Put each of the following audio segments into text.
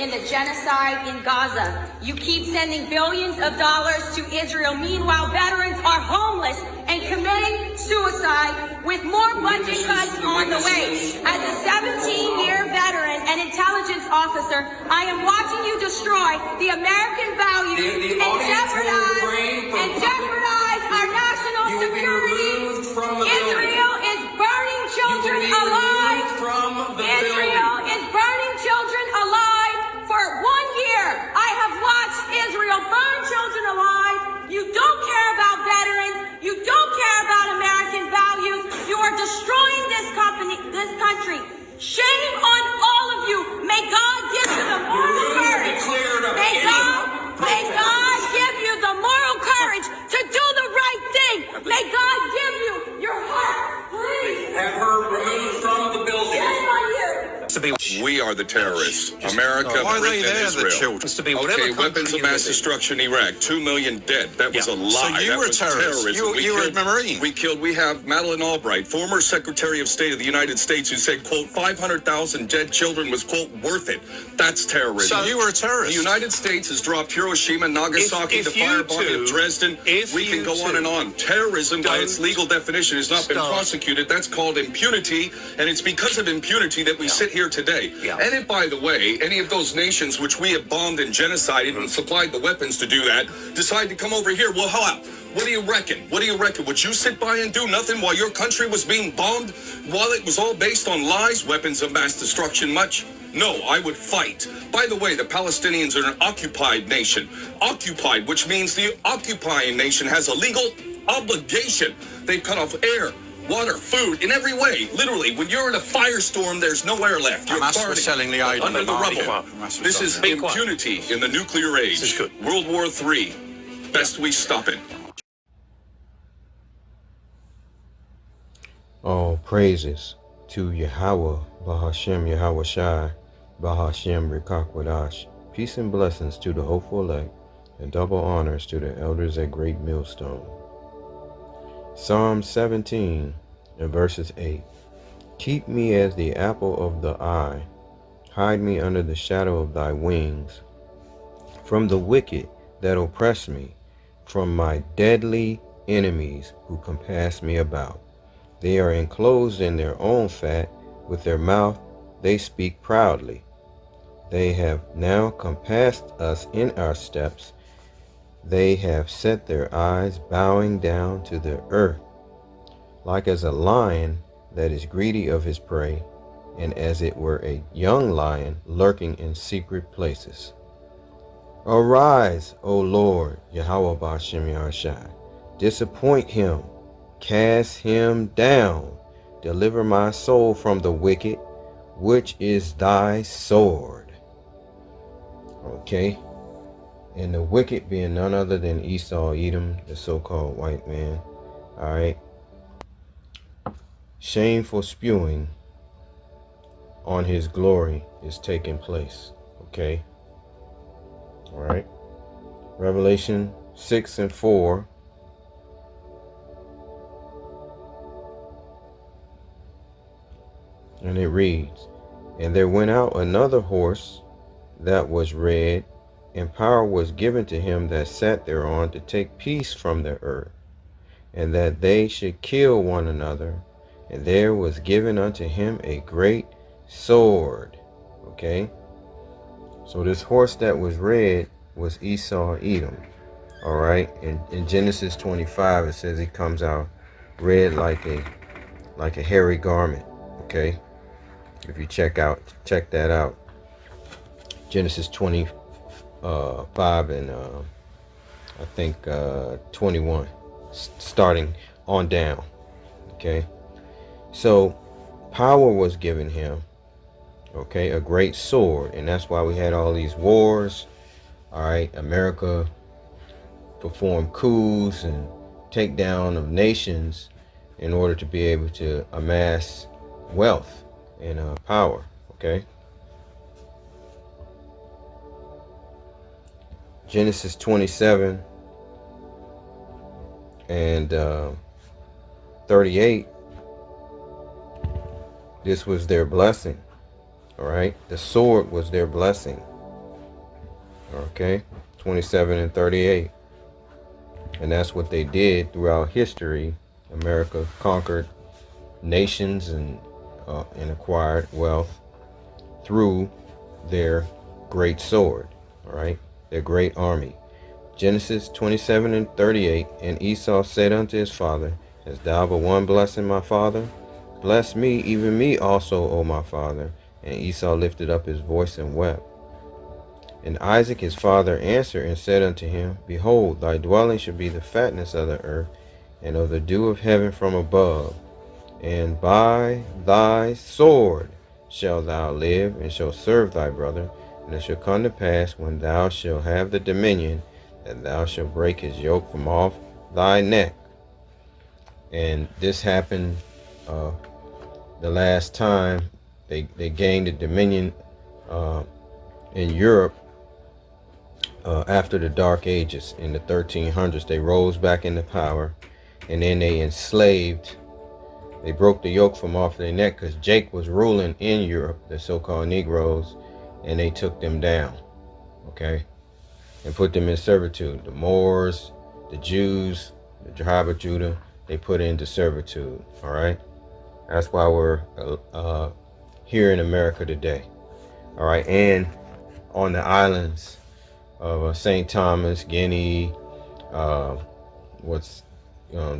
in the genocide in Gaza. You keep sending billions of dollars to Israel. Meanwhile, veterans are homeless and committing suicide with more budget cuts on the way. As a 17-year veteran and intelligence officer, I am watching you destroy the American values and jeopardize our national security. Israel is burning children alive. Israel is burning children alive. For 1 year, I have watched Israel burn children alive. You don't care about veterans. You don't care about American values. You are destroying this country. Shame on all of you. May God give you the moral courage. May God give you the moral courage to do the right thing. May God give you your heart. Please. Have her removed from the building. Shame on you. We are the terrorists. America, Britain, and Israel. Okay, weapons of mass destruction, Iraq. 2 million dead. That was a lie. So you were terrorists. You were a Marine. We have Madeleine Albright, former Secretary of State of the United States, who said, quote, 500,000 dead children was, quote, worth it. That's terrorism. So you were a terrorist. The United States has dropped Hiroshima, Nagasaki, the firebombing of Dresden. We can go on and on. Terrorism, by its legal definition, has not been prosecuted. That's called impunity, and it's because of impunity that we sit here today. And if, by the way, any of those nations which we have bombed and genocided and supplied the weapons to do that decide to come over here, well, how? What do you reckon? What do you reckon? Would you sit by and do nothing while your country was being bombed? While it was all based on lies, weapons of mass destruction much? No, I would fight. By the way, the Palestinians are an occupied nation. Occupied, which means the occupying nation has a legal obligation. They've cut off air, water, food, in every way. Literally, when you're in a firestorm, there's no air left. You're burning under the rubble. This is impunity in the nuclear age. This is good. World War III. Best we stop it. All praises to Yahweh, Bahashem Yahweh Shai, Bahashem Rikakwadash. Peace and blessings to the hopeful elect, and double honors to the elders at Great Millstone. Psalm 17 and verses 8. Keep me as the apple of the eye. Hide me under the shadow of thy wings. From the wicked that oppress me, from my deadly enemies who compass me about. They are enclosed in their own fat. With their mouth they speak proudly. They have now compassed us in our steps. They have set their eyes bowing down to the earth, like as a lion that is greedy of his prey, and as it were a young lion lurking in secret places. Arise, O Lord, Yahweh Ba'ashem Yahshai. Disappoint him, cast him down. Deliver my soul from the wicked, which is thy sword. Okay. And the wicked being none other than Esau, Edom, the so-called white man. All right. Shameful spewing on his glory is taking place. Okay. All right. Revelation 6 and 4. And it reads, And there went out another horse that was red, and power was given to him that sat thereon to take peace from the earth, and that they should kill one another. And there was given unto him a great sword. Okay. So this horse that was red was Esau, Edom. All right. In Genesis 25, it says he comes out red like a hairy garment. Okay. If you check that out. Genesis 25 and I think 21, starting on down. Okay. So power was given him. Okay, a great sword, and that's why we had all these wars. All right, America performed coups and takedown of nations in order to be able to amass wealth and power. Okay. Genesis 27 and 38. This was their blessing. All right. The sword was their blessing. Okay, 27 and 38. And that's what they did throughout history. America conquered nations and acquired wealth through their great sword, all right, their great army. Genesis 27 and 38. And Esau said unto his father, Hast thou but one blessing, my father? Bless me, even me also, O my father. And Esau lifted up his voice and wept. And Isaac his father answered and said unto him, Behold, thy dwelling shall be the fatness of the earth, and of the dew of heaven from above. And by thy sword shalt thou live, and shalt serve thy brother. And it shall come to pass, when thou shalt have the dominion, that thou shalt break his yoke from off thy neck. And this happened the last time they gained the dominion in Europe. After the Dark Ages in the 1300s, they rose back into power, and then they enslaved. They broke the yoke from off their neck because Jake was ruling in Europe, the so-called Negroes, and they took them down, okay, and put them in servitude. The Moors, the Jews, the tribe of Judah, they put into servitude. All right, that's why we're here in America today. All right, and on the islands of St. Thomas, Guinea,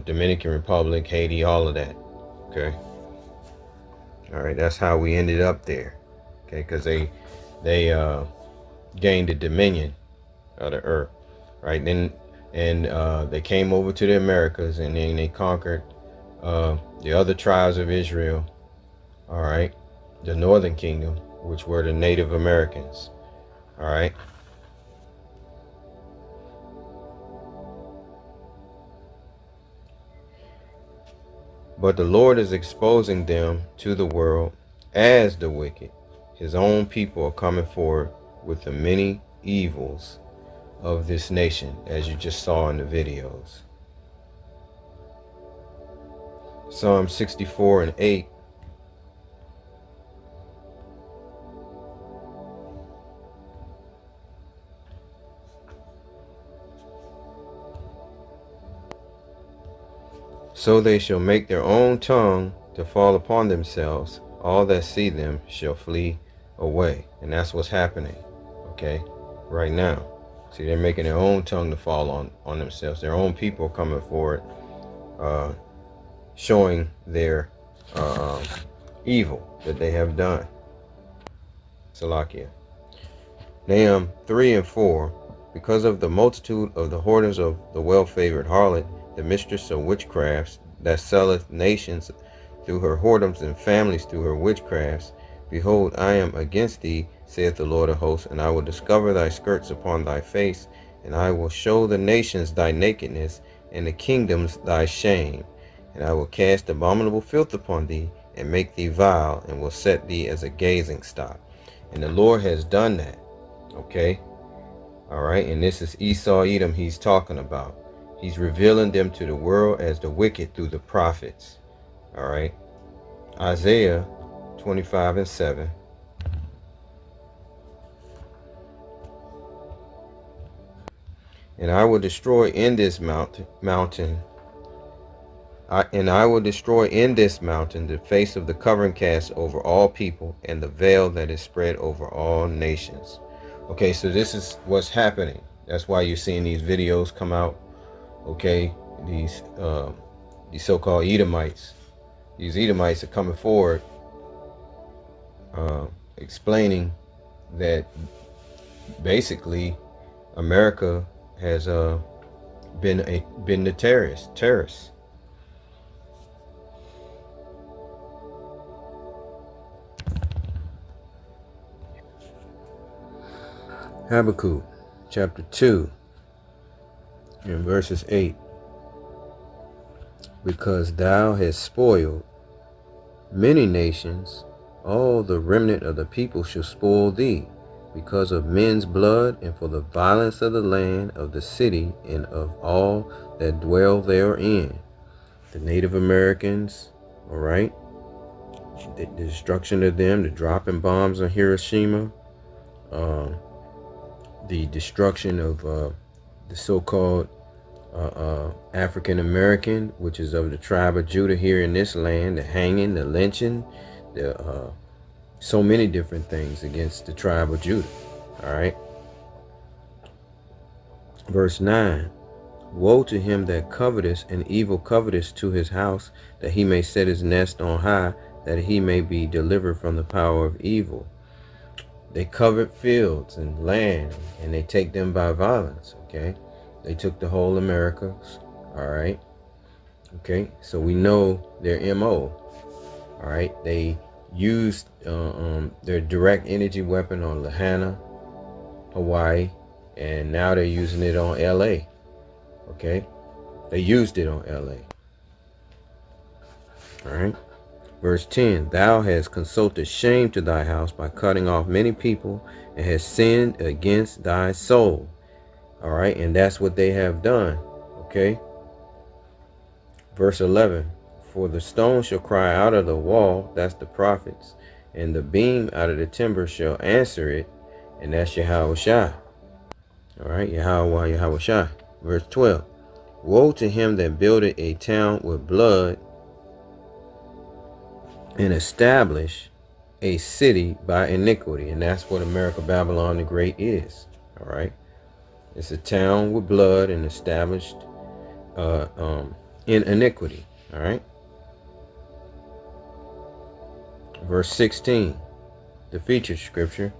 Dominican Republic, Haiti, all of that. Okay. All right, that's how we ended up there. Okay, because they gained the dominion of the earth, right? Then they came over to the Americas, and then they conquered the other tribes of Israel. All right, the Northern Kingdom, which were the Native Americans. All right. But the Lord is exposing them to the world as the wicked. His own people are coming forward with the many evils of this nation, as you just saw in the videos. Psalm 64 and 8. So they shall make their own tongue to fall upon themselves. All that see them shall flee away. And that's what's happening, okay, right now. See, they're making their own tongue to fall on themselves. Their own people coming forward, showing their evil that they have done. Salakia. Nahum 3 and 4. Because of the multitude of the whoredoms of the well-favored harlot, the mistress of witchcrafts, that selleth nations through her whoredoms and families through her witchcrafts, behold, I am against thee, saith the Lord of hosts, and I will discover thy skirts upon thy face, and I will show the nations thy nakedness, and the kingdoms thy shame. And I will cast abominable filth upon thee, and make thee vile, and will set thee as a gazing stock. And the Lord has done that, okay? All right, and this is Esau, Edom he's talking about. He's revealing them to the world as the wicked through the prophets. All right. Isaiah 25 and 7. And I will destroy in this mountain the face of the covering cast over all people, and the veil that is spread over all nations. Okay, so this is what's happening. That's why you're seeing these videos come out. Okay, these so-called Edomites. These Edomites are coming forward, explaining that basically America has been the terrorists. Habakkuk chapter 2 in verses 8. Because thou hast spoiled many nations, all the remnant of the people shall spoil thee, because of men's blood, and for the violence of the land, of the city, and of all that dwell therein. The Native Americans, all right, the destruction of them, the dropping bombs on Hiroshima, the destruction of the so-called African American, which is of the tribe of Judah here in this land, the hanging, the lynching, the so many different things against the tribe of Judah. All right. Verse 9. Woe to him that coveteth, and evil coveteth to his house, that he may set his nest on high, that he may be delivered from the power of evil. They covet fields and land, and they take them by violence. Okay. They took the whole Americas. All right. Okay. So we know their MO. All right. They used their direct energy weapon on Lahaina, Hawaii, and now they're using it on LA. Okay. They used it on LA. All right. Verse 10. Thou hast consulted shame to thy house by cutting off many people, and hast sinned against thy soul. All right. And that's what they have done. Okay. Verse 11. For the stone shall cry out of the wall, that's the prophets, and the beam out of the timber shall answer it, and that's Yahweh Shai. All right, Yahweh Shai. Verse 12. Woe to him that builded a town with blood, and establish a city by iniquity. And that's what America Babylon the Great is. All right. It's a town with blood and established in iniquity. All right. Verse 16, the featured scripture.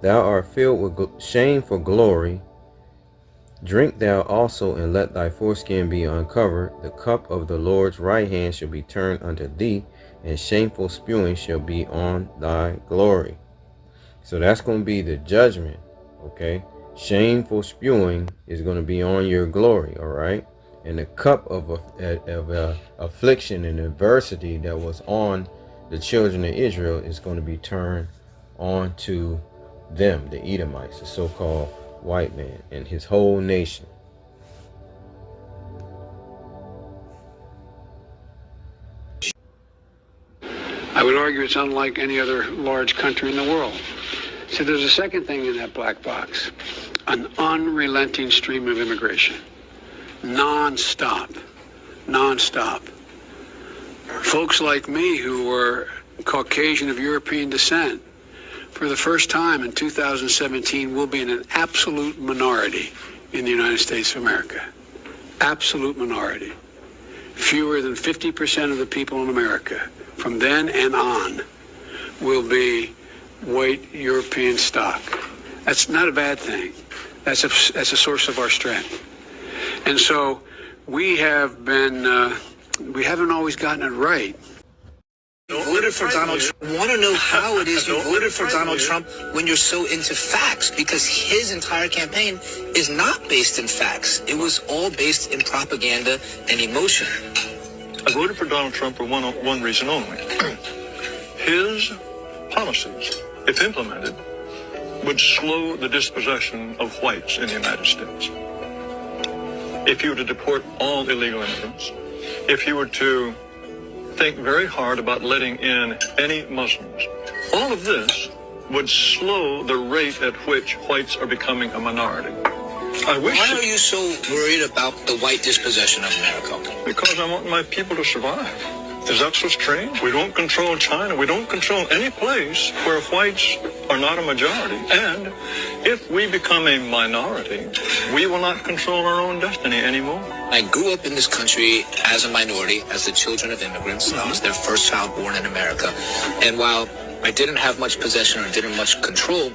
Thou art filled with shameful glory. Drink thou also, and let thy foreskin be uncovered. The cup of the Lord's right hand shall be turned unto thee, and shameful spewing shall be on thy glory. So that's going to be the judgment. Okay. Shameful spewing is going to be on your glory. All right. And the cup of affliction and adversity that was on the children of Israel is going to be turned on to them, the Edomites, the so-called white man, and his whole nation. I would argue it's unlike any other large country in the world. So there's a second thing in that black box, an unrelenting stream of immigration, non-stop. Folks like me who were Caucasian of European descent, for the first time in 2017, will be in an absolute minority in the United States of America. Absolute minority. Fewer than 50% of the people in America from then and on will be white European stock. That's not a bad thing. That's a source of our strength. And so we have been, we haven't always gotten it right. You voted for Donald Trump. I want to know how it is you voted for Donald Trump when you're so into facts, because his entire campaign is not based in facts. It was all based in propaganda and emotion. I voted for Donald Trump for one reason only. His policies, if implemented, would slow the dispossession of whites in the United States. If you were to deport all illegal immigrants, if you were to think very hard about letting in any Muslims, all of this would slow the rate at which whites are becoming a minority. Why are you so worried about the white dispossession of America? Because I want my people to survive. Is that so strange? We don't control China. We don't control any place where whites are not a majority. And if we become a minority, we will not control our own destiny anymore. I grew up in this country as a minority, as the children of immigrants. I was their first child born in America. And while I didn't have much possession or didn't much control,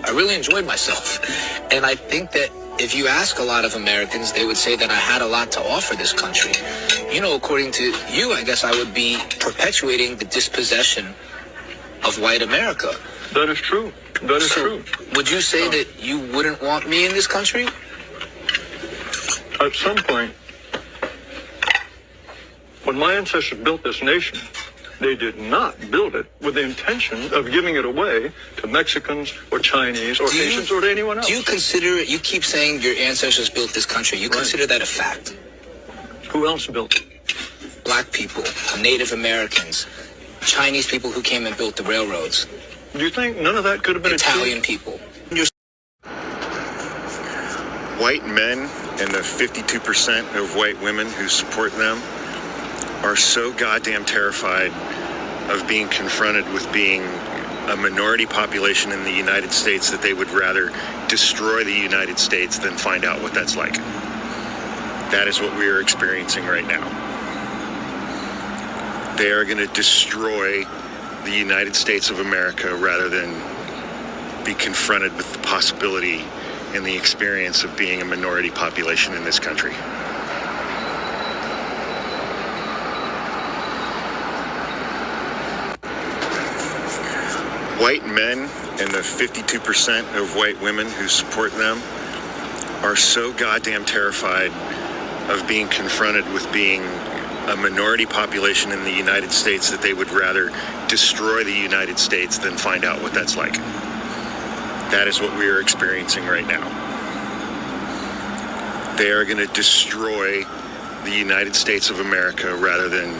I really enjoyed myself. And I think that if you ask a lot of Americans, they would say that I had a lot to offer this country. You know, according to you, I guess I would be perpetuating the dispossession of white America. That is true. That is true. Would you say that you wouldn't want me in this country? At some point, when my ancestors built this nation, they did not build it with the intention of giving it away to Mexicans or Chinese or Asians or to anyone else. Do you consider it, you keep saying your ancestors built this country, you consider that a fact? Who else built it? Black people, Native Americans, Chinese people who came and built the railroads. Do you think none of that could have been Italian people. White men and the 52% of white women who support them are so goddamn terrified of being confronted with being a minority population in the United States that they would rather destroy the United States than find out what that's like. That is what we are experiencing right now. They are going to destroy the United States of America rather than be confronted with the possibility and the experience of being a minority population in this country. White men and the 52% of white women who support them are so goddamn terrified of being confronted with being a minority population in the United States that they would rather destroy the United States than find out what that's like. That is what we are experiencing right now. They are going to destroy the United States of America rather than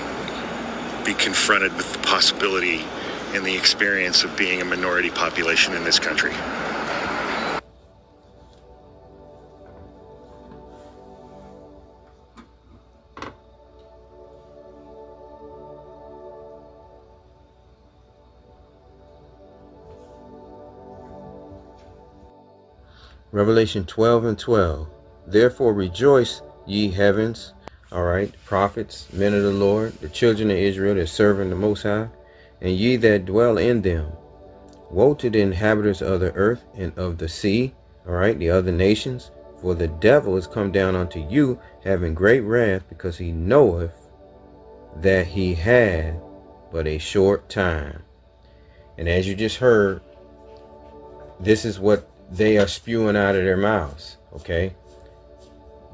be confronted with the possibility and the experience of being a minority population in this country. Revelation 12:12. Therefore rejoice, ye heavens, all right, prophets, men of the Lord, the children of Israel that serve the Most High, and ye that dwell in them. Woe to the inhabitants of the earth and of the sea, all right, the other nations, for the devil is come down unto you, having great wrath, because he knoweth that he had but a short time. And as you just heard, this is what they are spewing out of their mouths, okay?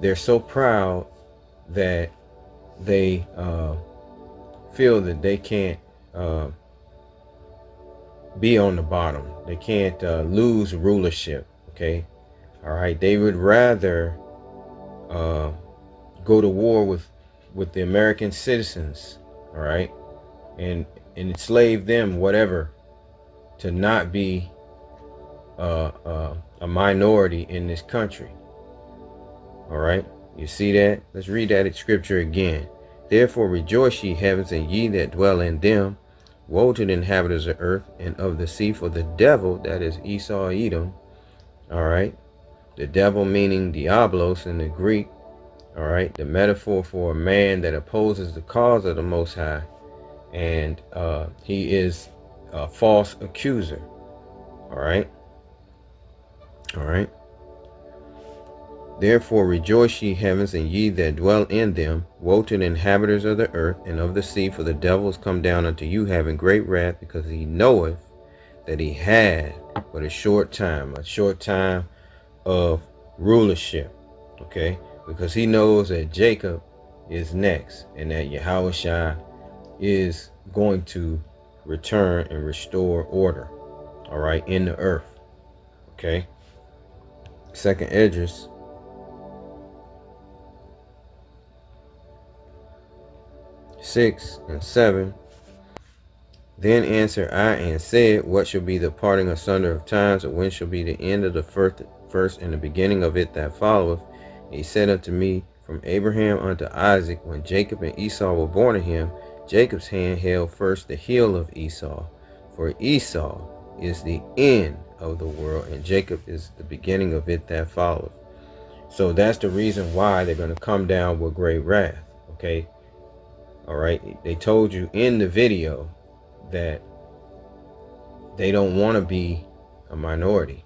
They're so proud that they feel that they can't be on the bottom. They can't lose rulership, okay? All right, they would rather go to war with the American citizens, all right, and enslave them, whatever, to not be a minority in this country. All right, you see that? Let's read that scripture again. Therefore rejoice, ye heavens, and ye that dwell in them. Woe to the inhabitants of earth and of the sea, for the devil, that is Esau, Edom, all right, the devil meaning diablos in the Greek, all right, the metaphor for a man that opposes the cause of the Most High, and he is a false accuser. All right. All right. Therefore rejoice, ye heavens, and ye that dwell in them. Woe to the inhabitants of the earth and of the sea, for the devil is come down unto you, having great wrath, because he knoweth that he had but a short time of rulership. Okay, because he knows that Jacob is next, and that Yahushua is going to return and restore order, all right, in the earth. Okay. Second Esdras 6 and 7. Then answered I and said, what shall be the parting asunder of times, or when shall be the end of the first and the beginning of it that followeth? And he said unto me, from Abraham unto Isaac, when Jacob and Esau were born of him, Jacob's hand held first the heel of Esau, for Esau is the end of the world, and Jacob is the beginning of it that followeth. So that's the reason why they're going to come down with great wrath. Okay. All right. They told you in the video that they don't want to be a minority.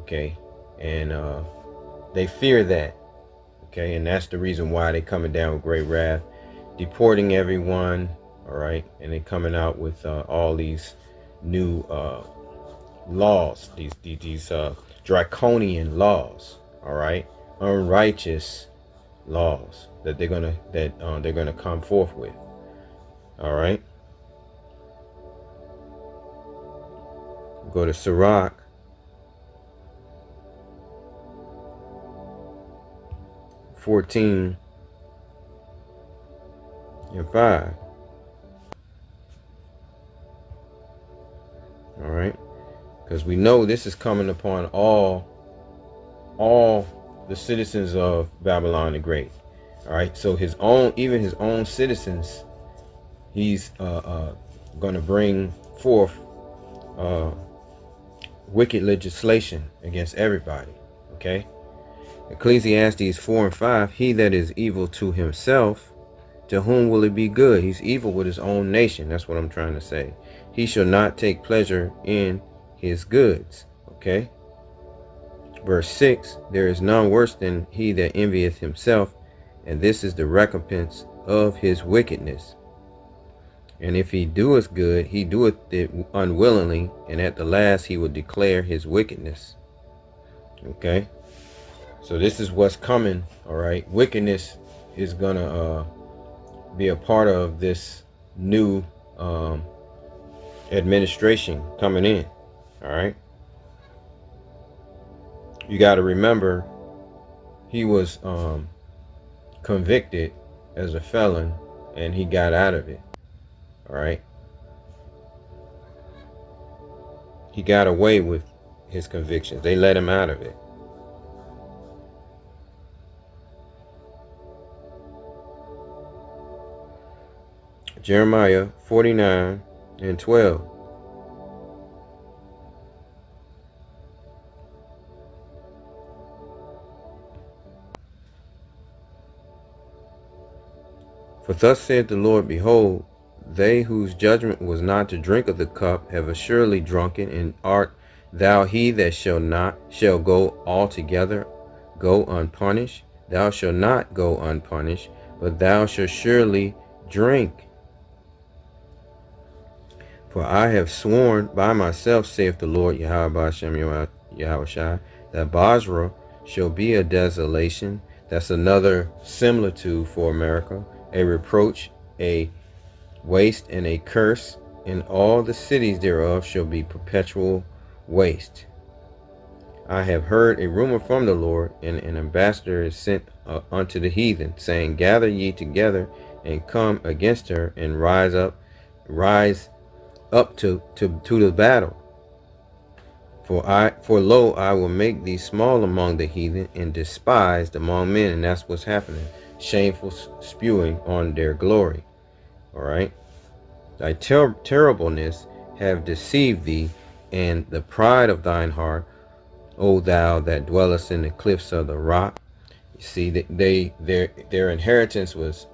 Okay. And they fear that. Okay. And that's the reason why they're coming down with great wrath, deporting everyone. All right. And they're coming out with all these new laws, these draconian laws, all right, unrighteous laws that they're gonna come forth with. All right, go to Sirach 14 and 5. All right, because we know this is coming upon all the citizens of Babylon the Great. All right, so even his own citizens, he's going to bring forth wicked legislation against everybody. Okay, Ecclesiastes 4 and 5. He that is evil to himself, to whom will it be good? He's evil with his own nation. That's what I'm trying to say. He shall not take pleasure in his goods. Okay. Verse 6. There is none worse than he that envieth himself, and this is the recompense of his wickedness. And if he doeth good, he doeth it unwillingly, and at the last he will declare his wickedness. Okay. So this is what's coming. All right. Wickedness is gonna be a part of this new administration coming in. All right. You got to remember, he was convicted as a felon, and he got out of it. All right. He got away with his convictions. They let him out of it. Jeremiah 49 and 12. For thus saith the Lord, behold, they whose judgment was not to drink of the cup have assuredly drunken, and art thou he that shall go altogether go unpunished? Thou shalt not go unpunished, but thou shalt surely drink. For I have sworn by myself, saith the Lord Yahweh Ba'ashem Yahushai, that Basra shall be a desolation. That's another similitude for America. A reproach, a waste, and a curse, and all the cities thereof shall be perpetual waste. I have heard a rumor from the Lord, and an ambassador is sent unto the heathen, saying, gather ye together and come against her, and rise up to the battle. For lo, I will make thee small among the heathen, and despised among men. And that's what's happening. Shameful spewing on their glory. All right. Thy terribleness have deceived thee, and the pride of thine heart, O thou that dwellest in the cliffs of the rock. You see, their inheritance was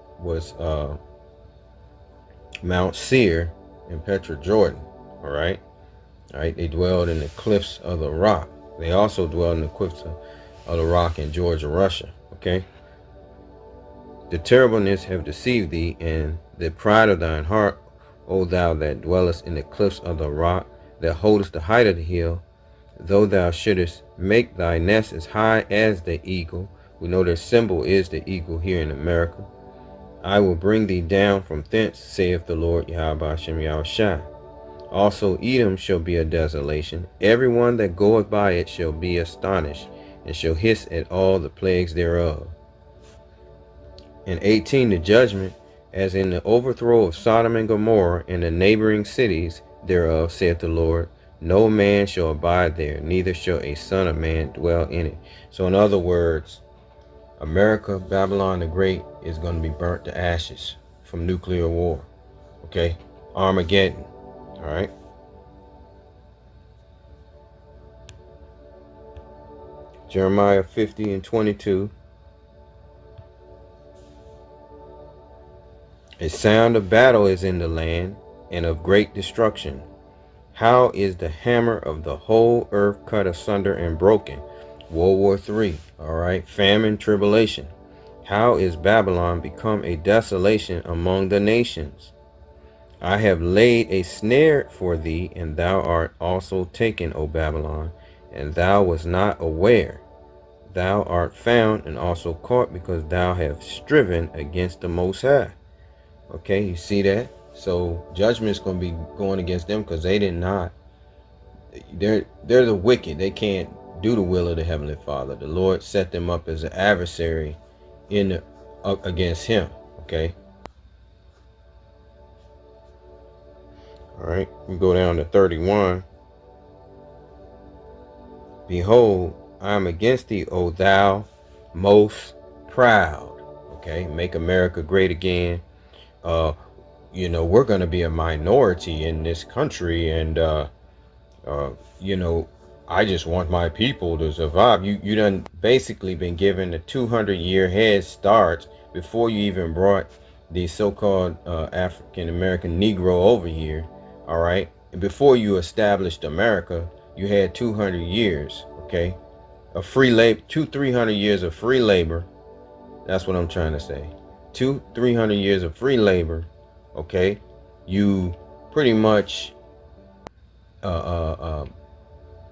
Mount Seir and Petra Jordan. All right. They dwelled in the cliffs of the rock. They also dwelled in the cliffs of the rock in Georgia, Russia. Okay. The terribleness have deceived thee, and the pride of thine heart, O thou that dwellest in the cliffs of the rock, that holdest the height of the hill, though thou shouldest make thy nest as high as the eagle. We know their symbol is the eagle here in America. I will bring thee down from thence, saith the Lord Yahweh Ba'ashem Yahushai. Also Edom shall be a desolation. Everyone that goeth by it shall be astonished, and shall hiss at all the plagues thereof. In 18, the judgment, as in the overthrow of Sodom and Gomorrah and the neighboring cities thereof, saith the Lord, no man shall abide there, neither shall a son of man dwell in it. So in other words, America, Babylon the Great, is going to be burnt to ashes from nuclear war. Okay? Armageddon. All right? Jeremiah 50 and 22. A sound of battle is in the land, and of great destruction. How is the hammer of the whole earth cut asunder and broken? World War III. All right. Famine, tribulation. How is Babylon become a desolation among the nations? I have laid a snare for thee, and thou art also taken, O Babylon, and thou wast not aware. Thou art found and also caught, because thou hast striven against the Most High. Okay, you see that? So judgment is going to be going against them, because they did not. They're the wicked. They can't do the will of the Heavenly Father. The Lord set them up as an adversary against Him. Okay. All right. We go down to 31. Behold, I am against thee, O thou most proud. Okay, make America great again. You know, we're going to be a minority in this country, and you know, I just want my people to survive. You done basically been given a 200-year head start before you even brought the so-called African American Negro over here. All right, and before you established America, you had 200 years. Okay, of free labor, 300 years of free labor. That's what I'm trying to say. 300 years of free labor. Okay, you pretty much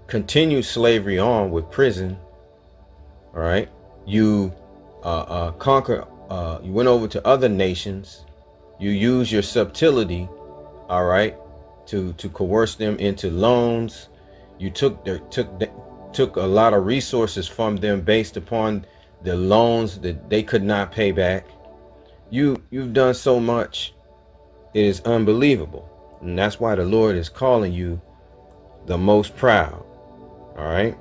continue slavery on with prison. All right, you conquer. You went over to other nations. You use your subtlety. All right, to coerce them into loans. You took a lot of resources from them based upon the loans that they could not pay back. You've done so much. It is unbelievable, and that's why the Lord is calling you the most proud. All right.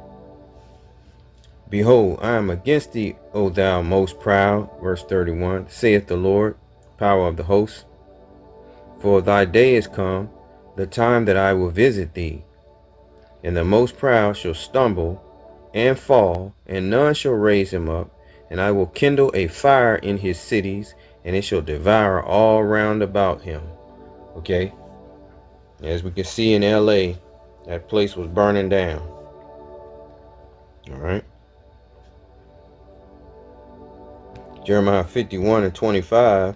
Behold, I am against thee, O thou most proud. Verse 31, saith the Lord, power of the host. For thy day is come, the time that I will visit thee. And the most proud shall stumble and fall, and none shall raise him up. And I will kindle a fire in his cities, and it shall devour all round about him. Okay. As we can see in LA, that place was burning down. All right. Jeremiah 51 and 25.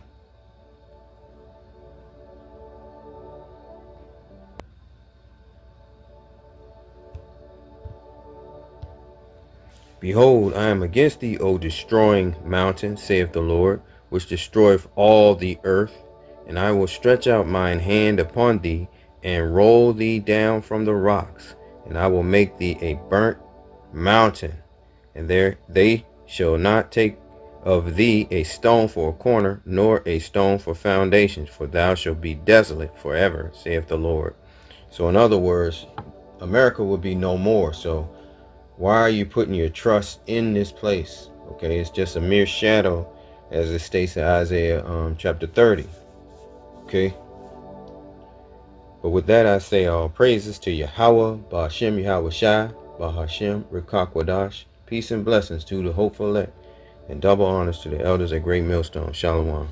Behold, I am against thee, O destroying mountain, saith the Lord, which destroyeth all the earth. And I will stretch out mine hand upon thee, and roll thee down from the rocks. And I will make thee a burnt mountain, and there they shall not take of thee a stone for a corner, nor a stone for foundations, for thou shalt be desolate forever, saith the Lord. So in other words, America will be no more. So why are you putting your trust in this place? Okay, it's just a mere shadow, as it states in Isaiah chapter 30. Okay. But with that, I say all praises to Yahweh, Ba'ashem Yahweh Shai, Ba'ashem Rikakwadash. Peace and blessings to the hopeful elect, and double honors to the elders at Great Millstone. Shalom.